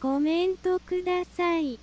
コメントください。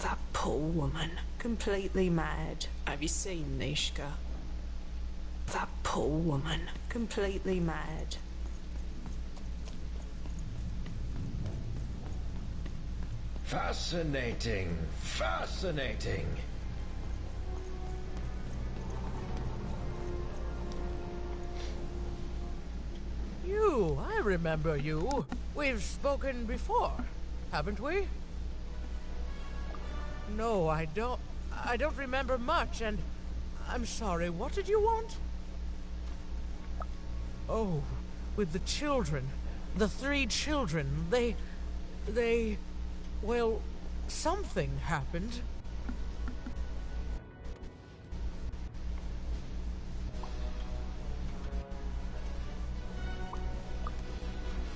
That poor woman. Completely mad. Have you seen Nishka? That poor woman. Completely mad. Fascinating. Fascinating. You, I remember you. We've spoken before, haven't we? No, I don't remember much, and I'm sorry, what did you want? Oh, with the children. The 3 children, well, something happened.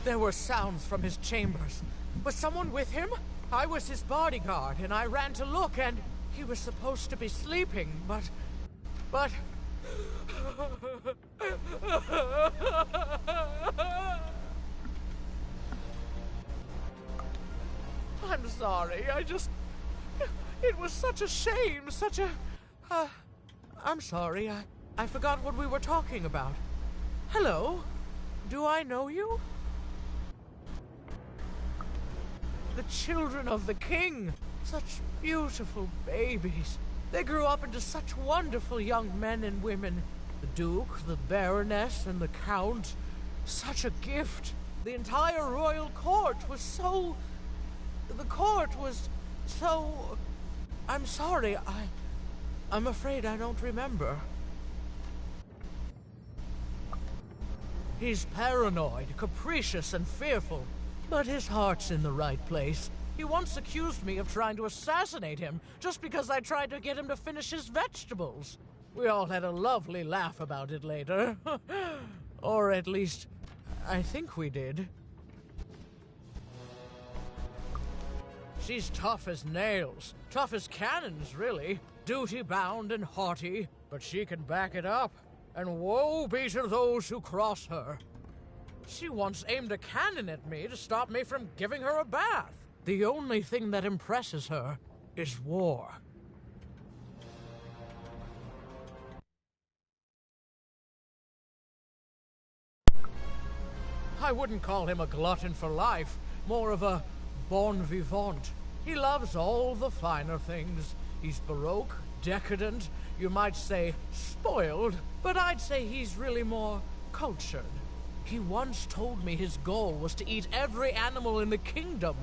There were sounds from his chambers. Was someone with him? I was his bodyguard, and I ran to look, and he was supposed to be sleeping, but... I'm sorry, it was such a shame, I'm sorry, I forgot what we were talking about. Hello? Do I know you? The children of the king. Such beautiful babies. They grew up into such wonderful young men and women. The Duke, the Baroness, and the Count. Such a gift. The entire royal court was so... The court was so... I'm sorry, I'm afraid I don't remember. He's paranoid, capricious, and fearful. But his heart's in the right place. He once accused me of trying to assassinate him just because I tried to get him to finish his vegetables. We all had a lovely laugh about it later. Or at least, I think we did. She's tough as nails. Tough as cannons, really. Duty-bound and haughty. But she can back it up. And woe be to those who cross her. She once aimed a cannon at me to stop me from giving her a bath. The only thing that impresses her is war. I wouldn't call him a glutton for life, more of a bon vivant. He loves all the finer things. He's baroque, decadent, you might say spoiled, but I'd say he's really more cultured. He once told me his goal was to eat every animal in the kingdom,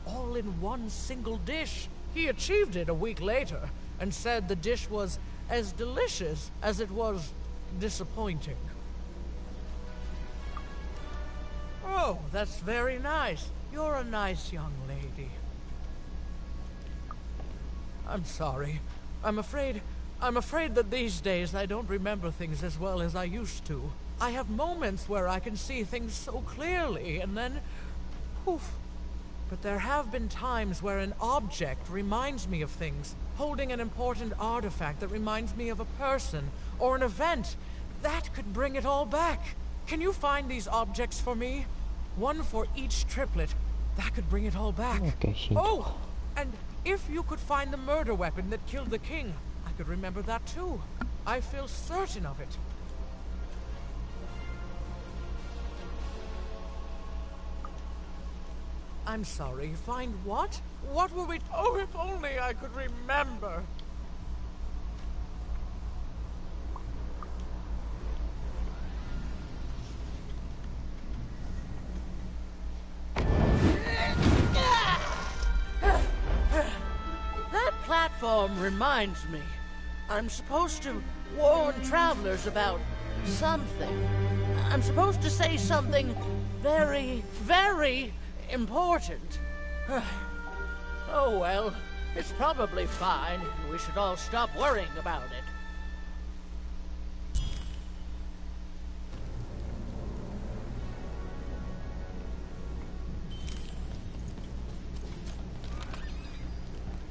all in one single dish. He achieved it a week later, and said the dish was as delicious as it was disappointing. Oh, that's very nice. You're a nice young lady. I'm sorry. I'm afraid that these days I don't remember things as well as I used to. I have moments where I can see things so clearly, and then poof. But there have been times where an object reminds me of things, holding an important artifact that reminds me of a person or an event. That could bring it all back. Can you find these objects for me? One for each triplet. That could bring it all back. Oh, and if you could find the murder weapon that killed the king, I could remember that too. I feel certain of it. I'm sorry, find what? What were we— Oh, if only I could remember! That platform reminds me. I'm supposed to warn travelers about something. I'm supposed to say something very, very important. Oh well, it's probably fine. We should all stop worrying about it.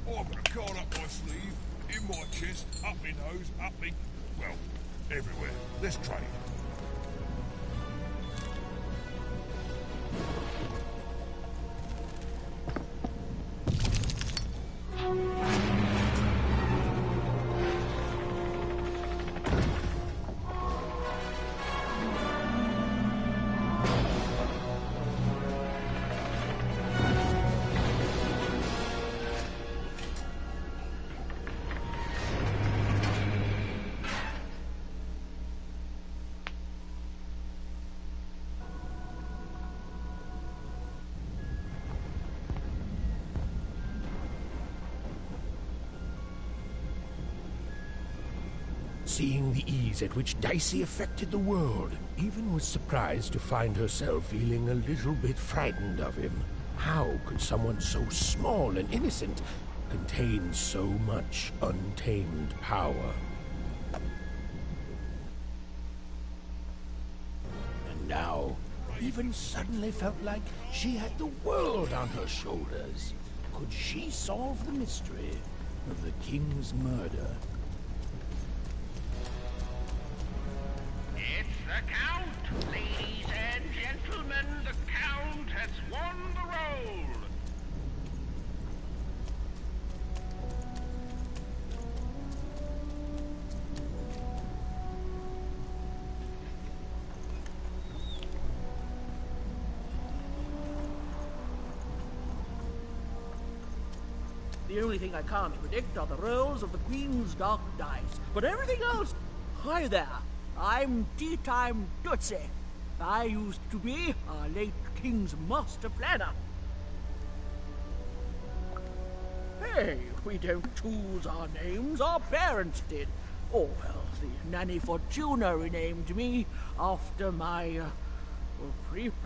I've got a card up my sleeve, in my chest, up my nose, up me... well, everywhere. Let's trade. Seeing the ease at which Dicey affected the world, Even was surprised to find herself feeling a little bit frightened of him. How could someone so small and innocent contain so much untamed power? And now, Even suddenly felt like she had the world on her shoulders. Could she solve the mystery of the king's murder? It's the Count! Ladies and gentlemen, the Count has won the role! The only thing I can't predict are the rolls of the Queen's Dark Dice. But everything else... Hi there. I'm Tea Time Tootsie. I used to be our late King's master planner. Hey, we don't choose our names. Our parents did. Oh, well, the Nanny Fortuna renamed me after my...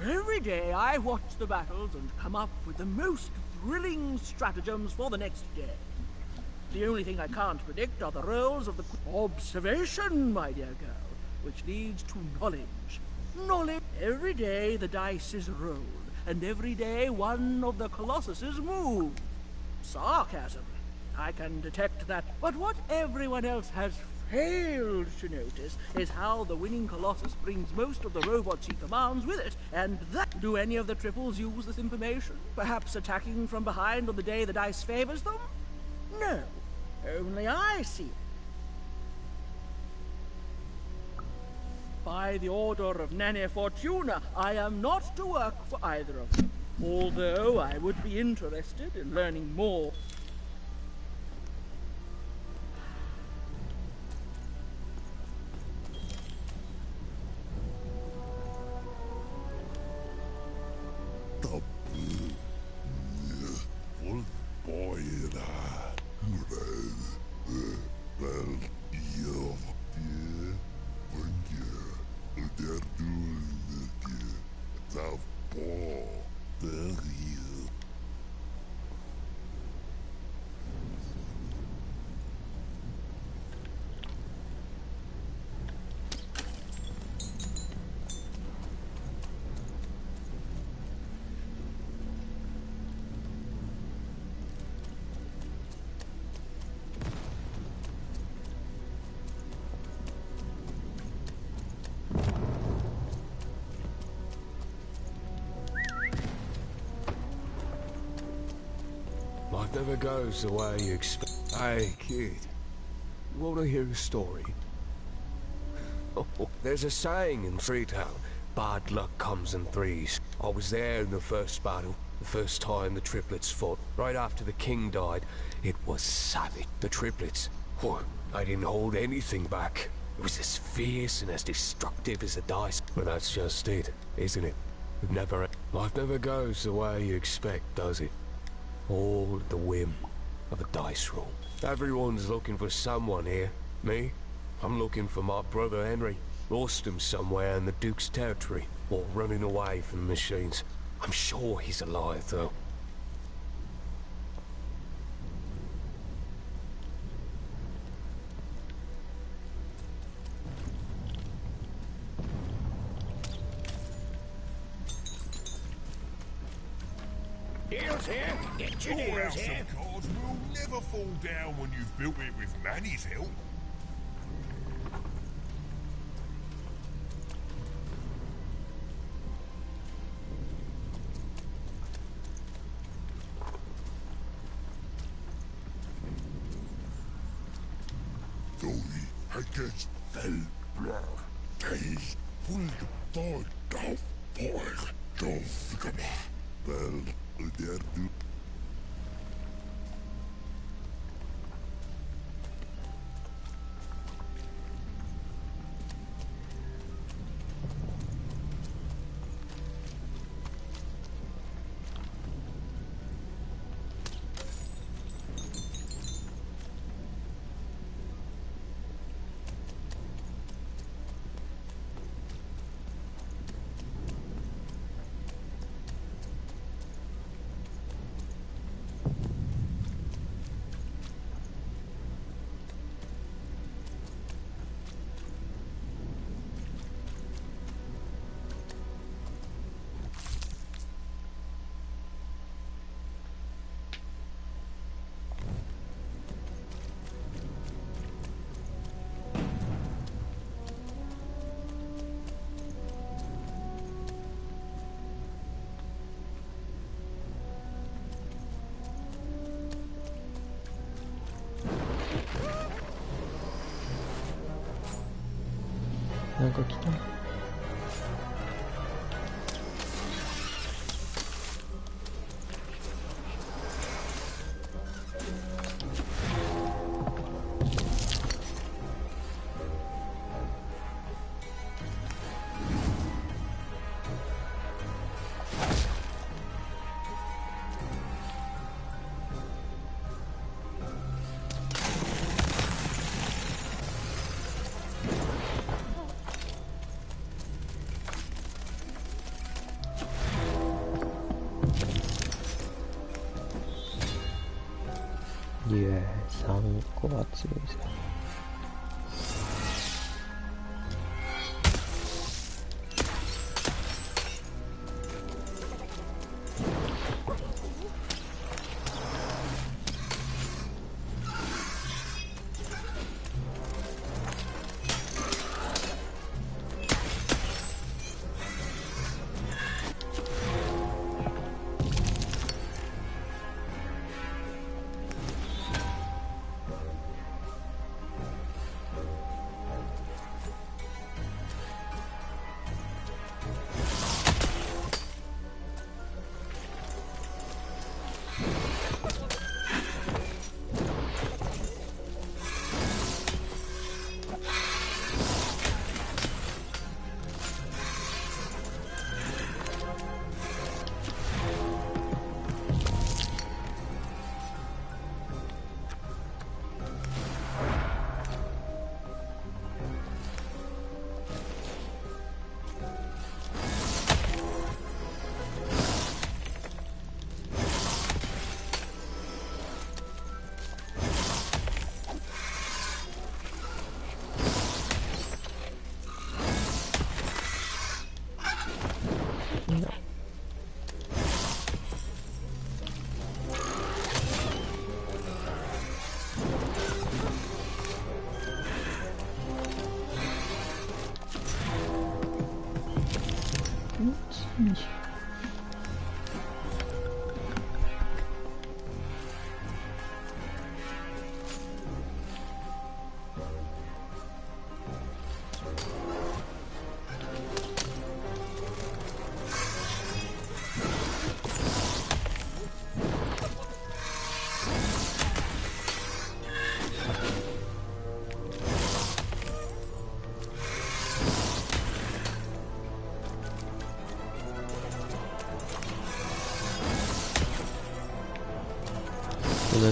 Every day I watch the battles and come up with the most thrilling stratagems for the next day. The only thing I can't predict are the rolls of the observation, my dear girl, which leads to knowledge. Knowledge. Every day the dice is rolled, and every day one of the colossuses move. Sarcasm. I can detect that. But what everyone else has failed to notice is how the winning colossus brings most of the robots he commands with it, and that... Do any of the triples use this information? Perhaps attacking from behind on the day the dice favors them? No, only I see it. By the order of Nana Fortuna, I am not to work for either of them, although I would be interested in learning more. Life never goes the way you expect. Hey, kid. You want to hear a story? There's a saying in Freetown, bad luck comes in threes. I was there in the first battle, the first time the triplets fought. Right after the king died, it was savage. The triplets, I didn't hold anything back. It was as fierce and as destructive as the dice. But that's just it, isn't it? Life never goes the way you expect, does it? All at the whim of a dice roll. Everyone's looking for someone here. Me? I'm looking for my brother Henry. Lost him somewhere in the Duke's territory, or running away from the machines. I'm sure he's alive, though. Deals here. Get your deals here. Cards will never fall down when you've built it with Manny's help.なんか来た。3個は強いですね。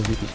ぎるぜ。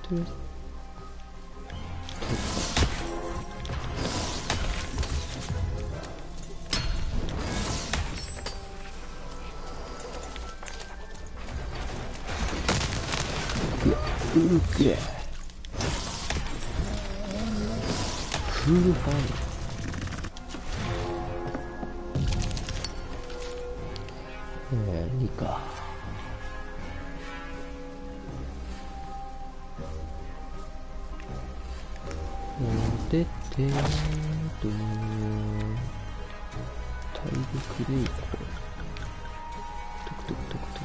とりあえずうげえフルファン2か。で体力でいこう。トクトクトクトク。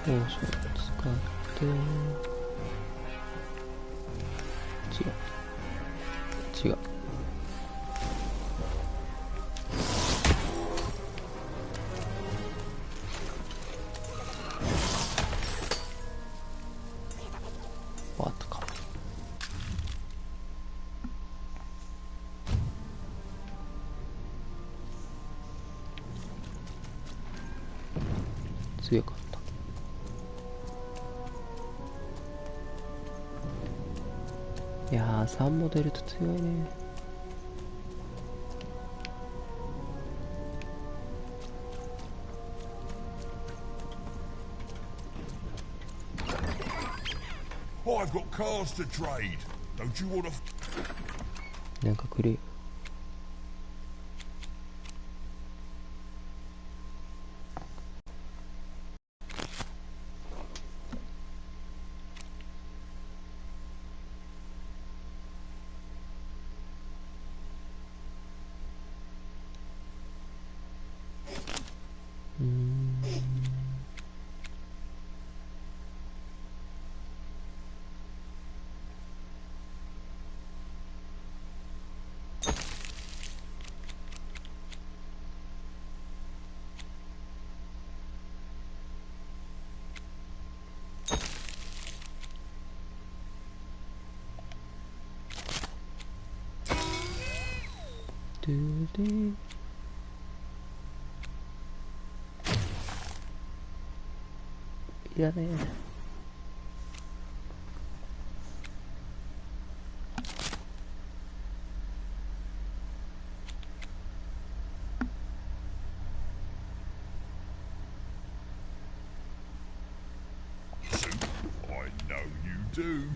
ポーション使って違う終わったか。強かった。いやー3も出ると強いね。I've got cars to trade. Don't you want to? なんかくれよ。ドゥデーいらねえ。I know you do.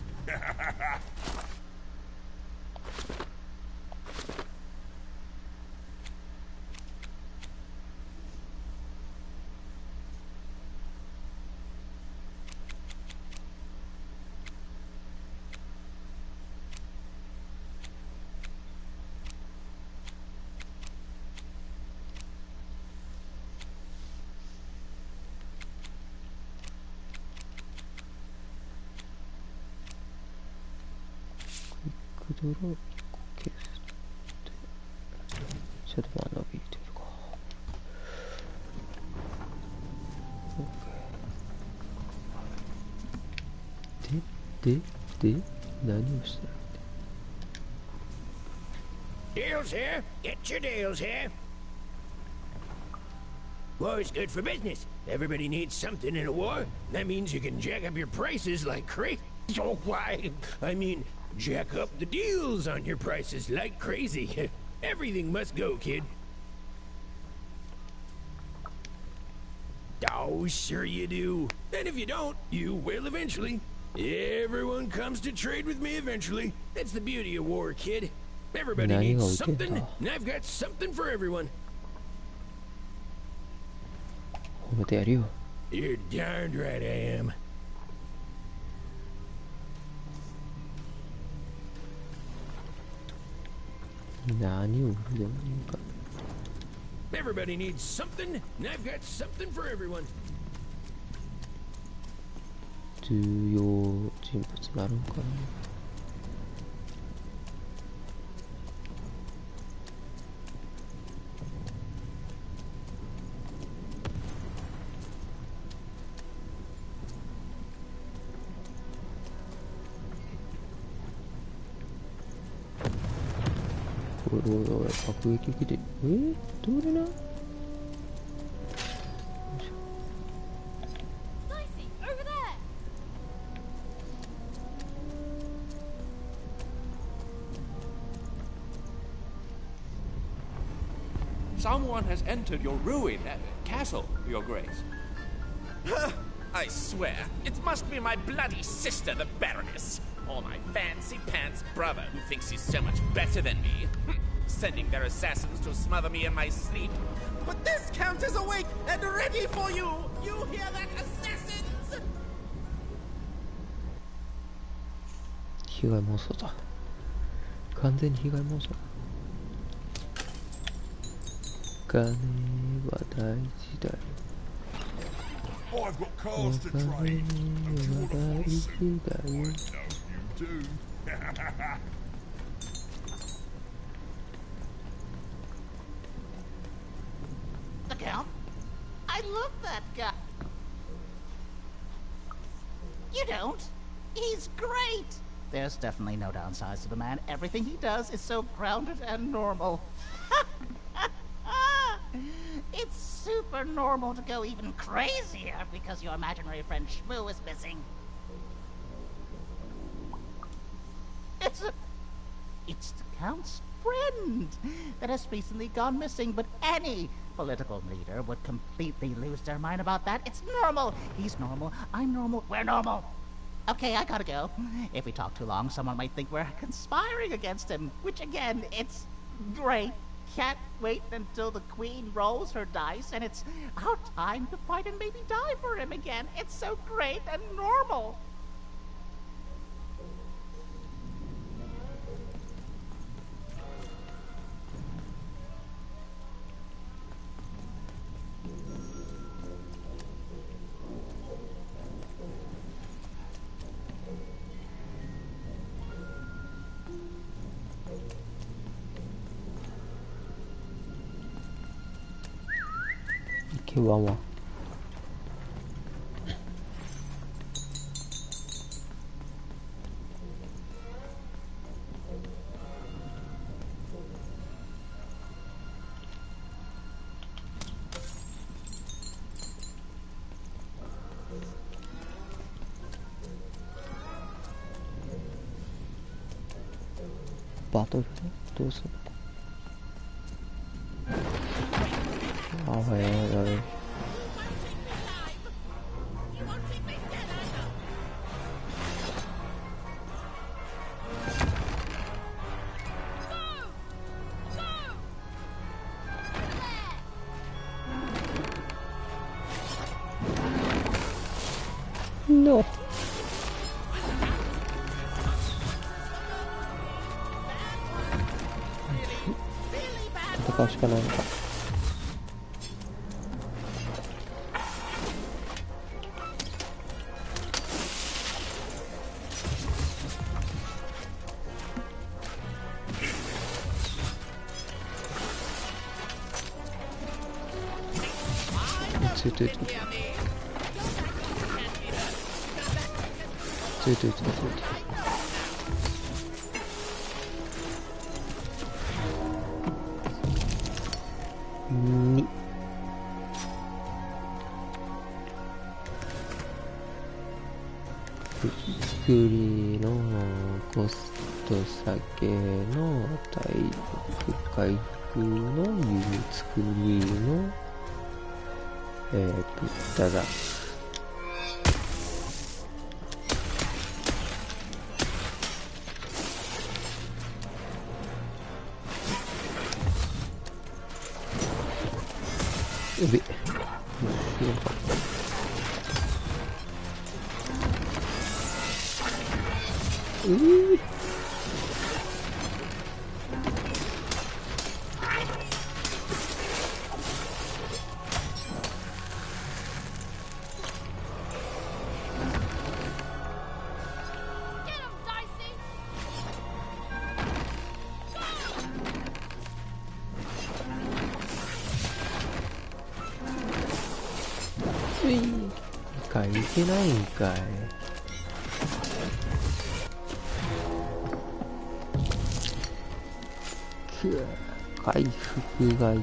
ドロー1個消してシャドウは伸びてるか。 OK で何をしてる。 Deals here. Get your deals here. War is good for business. Everybody needs something in a war. That means you can jack up your prices like crazy. Oh, why? I mean, jack up the deals on your prices like crazy. Everything must go, kid. Oh, sure you do. And if you don't, you will eventually. Everyone comes to trade with me eventually. That's the beauty of war, kid. Everybody needs something, and I've got something for everyone. 褒めてやるよ。 You're darned right I am. 何を売るでもいいか。 Everybody needs something, and I've got something for everyone. 重要人物なるんかな。おいおいおい、爆撃機で、どれな。 Someone has entered your ruined castle, Your Grace. I swear, it must be my bloody sister, the Baroness, or my fancy-pants brother who thinks he's so much better than me, sending their assassins to smother me in my sleep. But this count is awake and ready for you! You hear that, assassins? 被害妄想だ。完全に被害妄想だ。 金は大事だよ。 I've got cars to trade. Don't you want to follow suit? I know you do. The Count? I love that guy. You don't? He's great. There's definitely no downsides to the man. Everything he does is so grounded and normal. It's super normal to go even crazier because your imaginary friend Shmoo is missing. It's the Count's friend that has recently gone missing, but any political leader would completely lose their mind about that. It's normal. He's normal. I'm normal. We're normal. Okay, I gotta go. If we talk too long, someone might think we're conspiring against him, which again, it's great. Can't wait until the Queen rolls her dice and it's our time to fight and maybe die for him again. It's so great and normal. Chihuahua. バトルどうするの。あ、はいはいはい。No。戦うしかないのか。ついていて。ついていて。作りのコスト下げの体力回復の弓作りの豚だ。やべ。いけないんかい。回復が優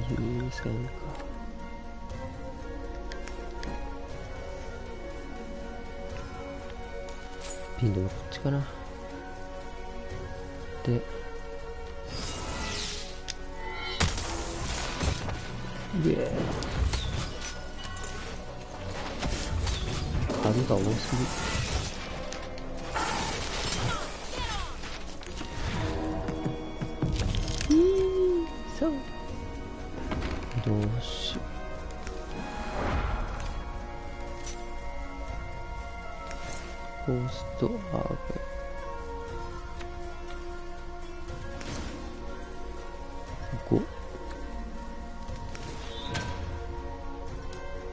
先か。ピンドのこっちかな。で数が多すぎ。そうどうしよう。コストアップ5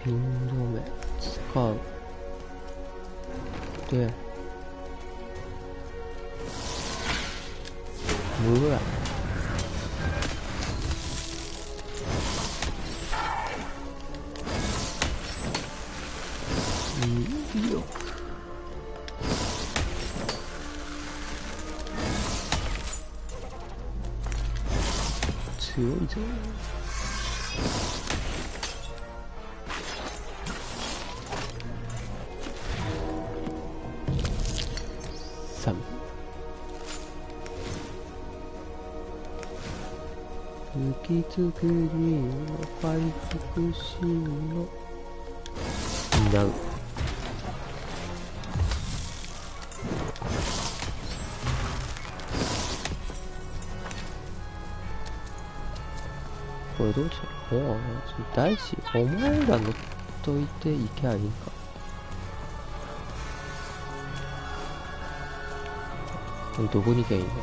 ピン止め使うでうわよく強いぞ。3雪作りの回復シーンの担う。これどうしよう。もう大志お前ら乗っといていけばいいんか。これどこに行けばいいんだよ。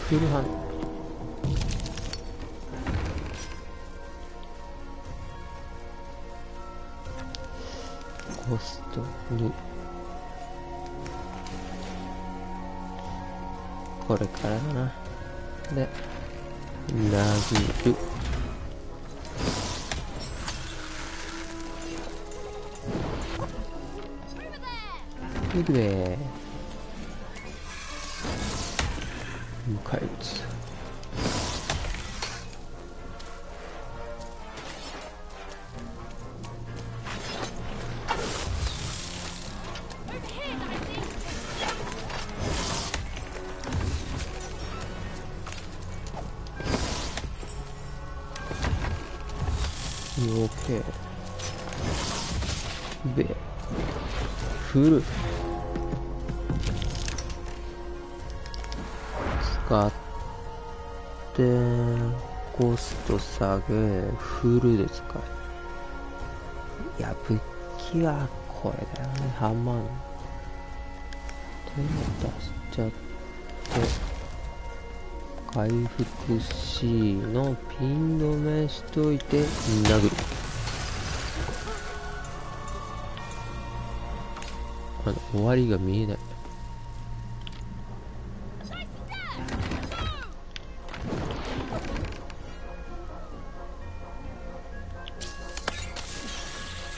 フルハンコスト2これからだな。で殴るいくぜ。迎え撃つ。オッケー。でフル使ってコスト下げフルで使え。いや武器はこれだよね。ハンマー手を出しちゃって回復 C のピン止めしといて殴る。終わりが見えない。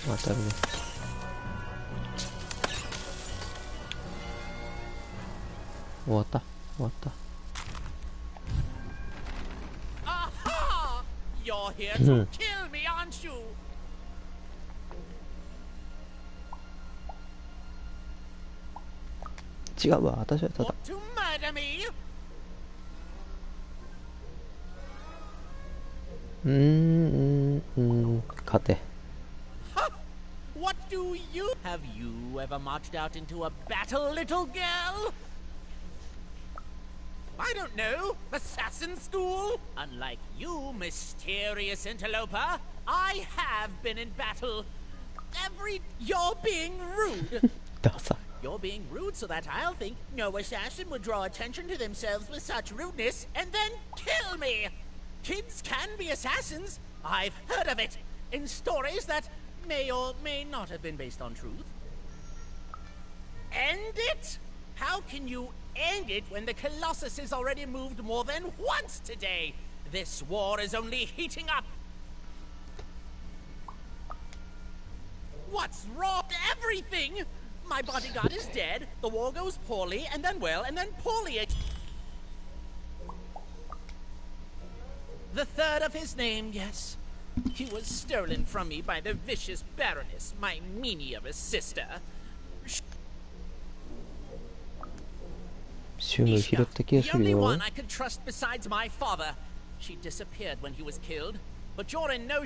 当たるね。終わった。終わった。You're here to kill me, aren't you? 違うわ、私はただ。To murder me? 勝て。What do you... Have you ever marched out into a battle, little girl? I don't know. Assassin school? Unlike you, mysterious interloper, I have been in battle. You're being rude. You're being rude so that I'll think no assassin would draw attention to themselves with such rudeness and then kill me. Kids can be assassins. I've heard of it in stories that may or may not have been based on truth. End it? How can you end it when the Colossus has already moved more than once today? This war is only heating up. What's wrong? Everything! My bodyguard is dead, the war goes poorly, and then well, and then poorly. The third of his name, yes. He was stolen from me by the vicious Baroness, my meanie of a sister. The only one I could trust besides my father. She disappeared when he was killed, but you're in no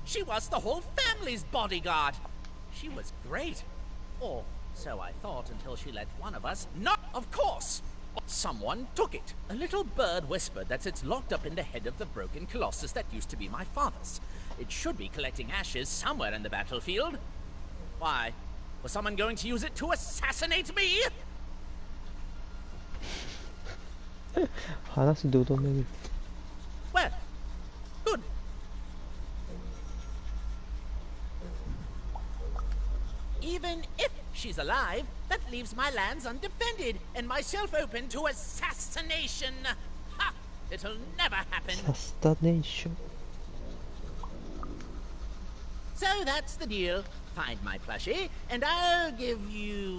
She was the whole family's bodyguard. She was great. Or so I thought until she let one of us not. Of course. Someone took it. A little bird whispered that it's locked up in the head of the broken colossus that used to be my father's. It should be collecting ashes somewhere in the battlefield. Why? Was someone going to use it to assassinate me? Well, good. Even if she's alive, that leaves my lands undefended and myself open to assassination. Ha! It'll never happen. Assassination. So that's the deal. Find my plushie, and I'll give you...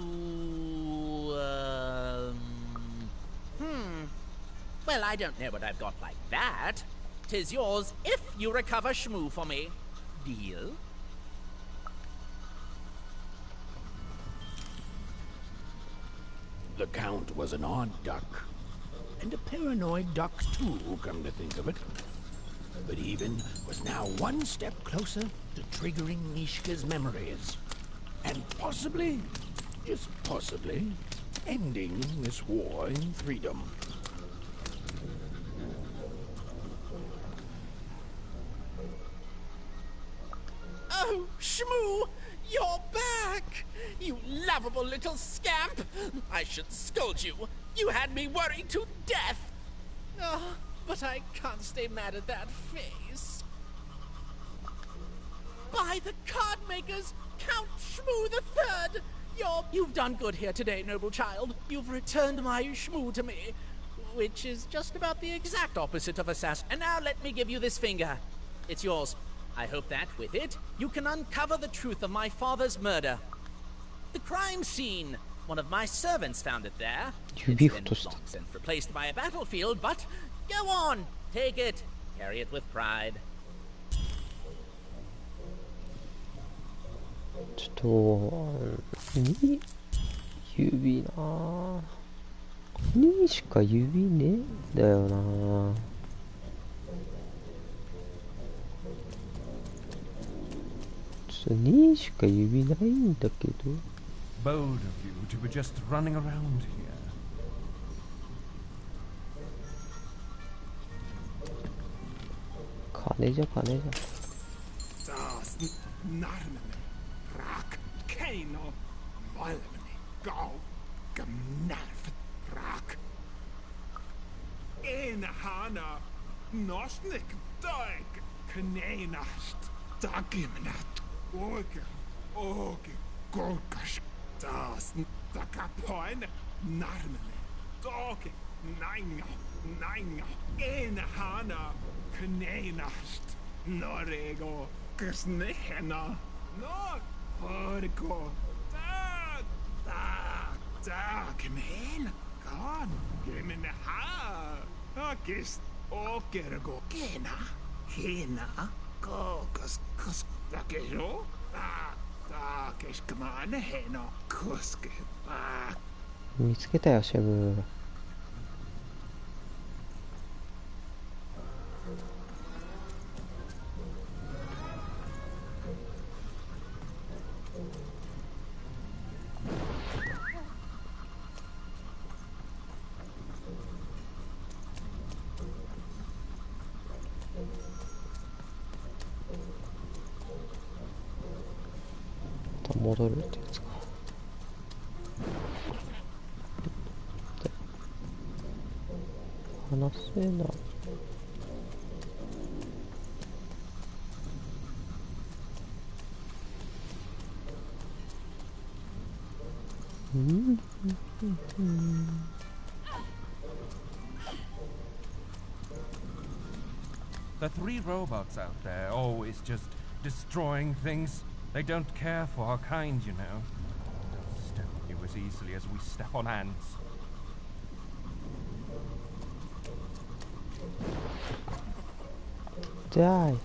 Well, I don't know what I've got like that. 'Tis yours if you recover Shmoo for me. Deal? The Count was an odd duck. And a paranoid duck too, come to think of it. But Even was now one step closer to triggering Mishka's memories. And possibly, just possibly, ending this war in freedom. Oh, Shmoo! You're back! You lovable little scamp! I should scold you. You had me worried to death. Oh, but I can't stay mad at that face. By the card makers, Count Shmoo the Third! You've done good here today, noble child. You've returned my Shmoo to me. which is just about the exact opposite of assassin. And now let me give you this finger. It's yours. I hope that, with it, you can uncover the truth of my father's murder. The crime scene. One of my servants found it there. It's been long since replaced by a battlefield, but go on, take it. Carry it with pride. ちょっと指なぁ。2しか指ねえんだよなぁ。ちょっと2しか指ないんだけど。Bold of you to be just running around here. 金じゃ金じゃ。Raak, Kano, Malmini, Go, Gmnarf, Raak. Hana, Nosnik, Dag, Kanenast, Dagimnat, Oge, Golgash, Das, Dakapoin, Narmini, Dog, Nanga, Hana, Kanenast, Norego, Gsnehena. No, Horko, come in, gone, give me the ha, kiss, Okergo, Hena, go, cus, Dakero, kiss, come on, Hena, Kuske, 見つけたよ、シェブ。戻るってやつか。話せない。The three robots out there always just destroying things. They don't care for our kind, you know. They'll step on you as easily as we step on ants. Die.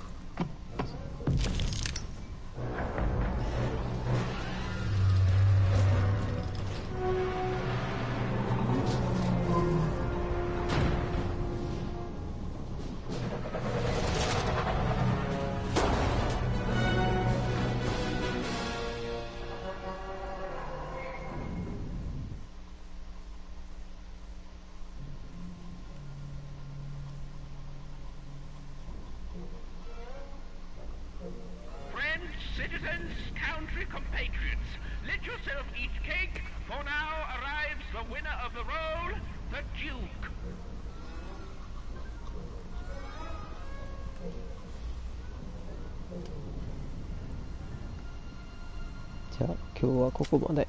Citizens, country compatriots, let yourself eat cake, for now arrives the winner of the role, the Duke. じゃあ今日はここまで。